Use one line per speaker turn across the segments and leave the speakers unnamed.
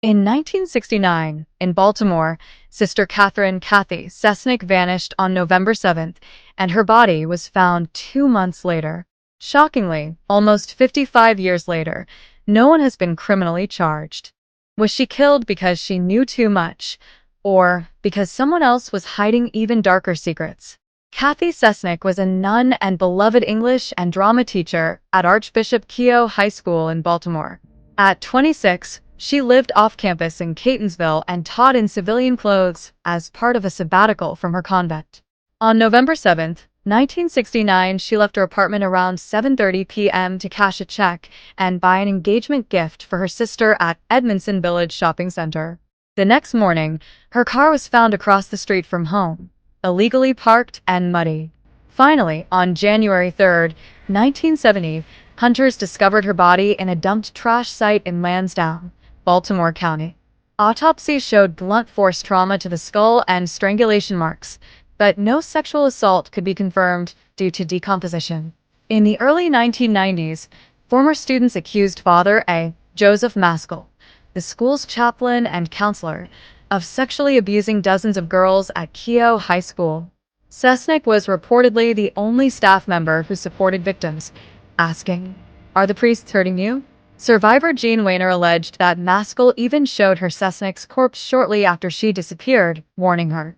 In 1969, in Baltimore, Sister Cathy Cesnik vanished on November 7th, and her body was found 2 months later. Shockingly, almost 55 years later, no one has been criminally charged. Was she killed because she knew too much, or because someone else was hiding even darker secrets? Cathy Cesnik was a nun and beloved English and drama teacher at Archbishop Keough High School in Baltimore. At 26, she lived off-campus in Catonsville and taught in civilian clothes as part of a sabbatical from her convent. On November 7th, 1969, she left her apartment around 7:30 p.m. to cash a check and buy an engagement gift for her sister at Edmondson Village Shopping Center. The next morning, her car was found across the street from home, illegally parked and muddy. Finally, on January 3rd, 1970, hunters discovered her body in a dumped trash site in Lansdowne, Baltimore County. Autopsy showed blunt force trauma to the skull and strangulation marks, but no sexual assault could be confirmed due to decomposition. In the early 1990s, former students accused Father A. Joseph Maskell, the school's chaplain and counselor, of sexually abusing dozens of girls at Keough High School. Cesnik was reportedly the only staff member who supported victims, asking, "Are the priests hurting you?" Survivor Jean Weiner alleged that Maskell even showed her Cesnik's corpse shortly after she disappeared, warning her,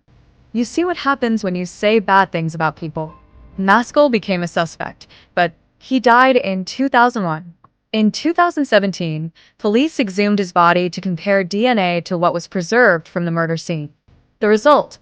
"You see what happens when you say bad things about people." Maskell became a suspect, but he died in 2001. In 2017, police exhumed his body to compare DNA to what was preserved from the murder scene. The result?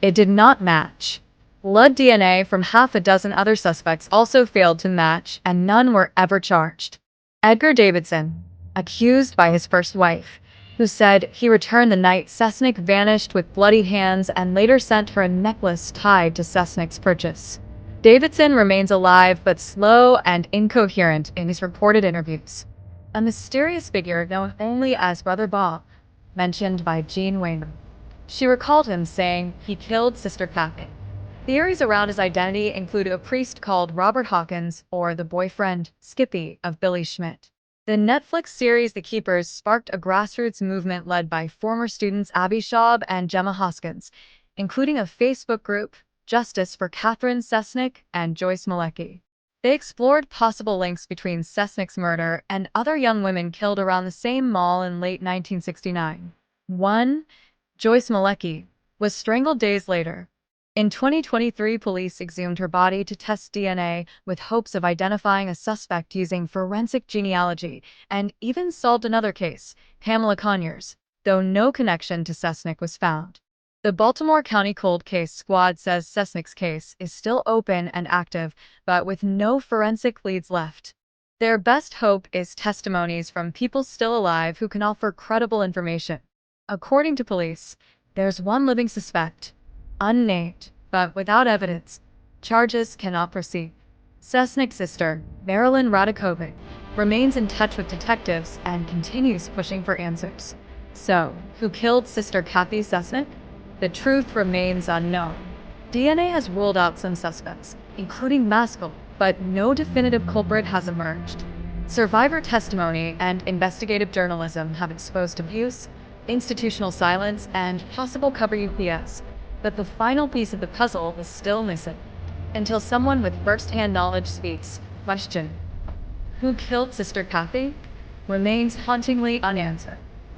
It did not match. Blood DNA from half a dozen other suspects also failed to match, and none were ever charged. Edgar Davidson, accused by his first wife, who said he returned the night Cesnik vanished with bloody hands and later sent her a necklace tied to Cesnik's purchase. Davidson remains alive but slow and incoherent in his reported interviews. A mysterious figure known only as Brother Bob, mentioned by Jean Weiner. She recalled him saying he killed Sister Cathy. Theories around his identity include a priest called Robert Hawkins or the boyfriend, Skippy, of Billy Schmidt. The Netflix series The Keepers sparked a grassroots movement led by former students Abby Schaub and Gemma Hoskins, including a Facebook group, Justice for Catherine Cesnik and Joyce Malecki. They explored possible links between Cesnik's murder and other young women killed around the same mall in late 1969. One, Joyce Malecki, was strangled days later. In 2023, police exhumed her body to test DNA with hopes of identifying a suspect using forensic genealogy, and even solved another case, Pamela Conyers, though no connection to Cesnik was found. The Baltimore County Cold Case Squad says Cesnik's case is still open and active, but with no forensic leads left. Their best hope is testimonies from people still alive who can offer credible information. According to police, there's one living suspect, unnamed, but without evidence, charges cannot proceed. Cesnik's sister, Marilyn Radakovic, remains in touch with detectives and continues pushing for answers. So, who killed Sister Cathy Cesnik? The truth remains unknown. DNA has ruled out some suspects, including Maskell, but no definitive culprit has emerged. Survivor testimony and investigative journalism have exposed abuse, institutional silence, and possible cover UPS, but the final piece of the puzzle is still missing. Until someone with first-hand knowledge speaks, question, who killed Sister Cathy, remains hauntingly unanswered.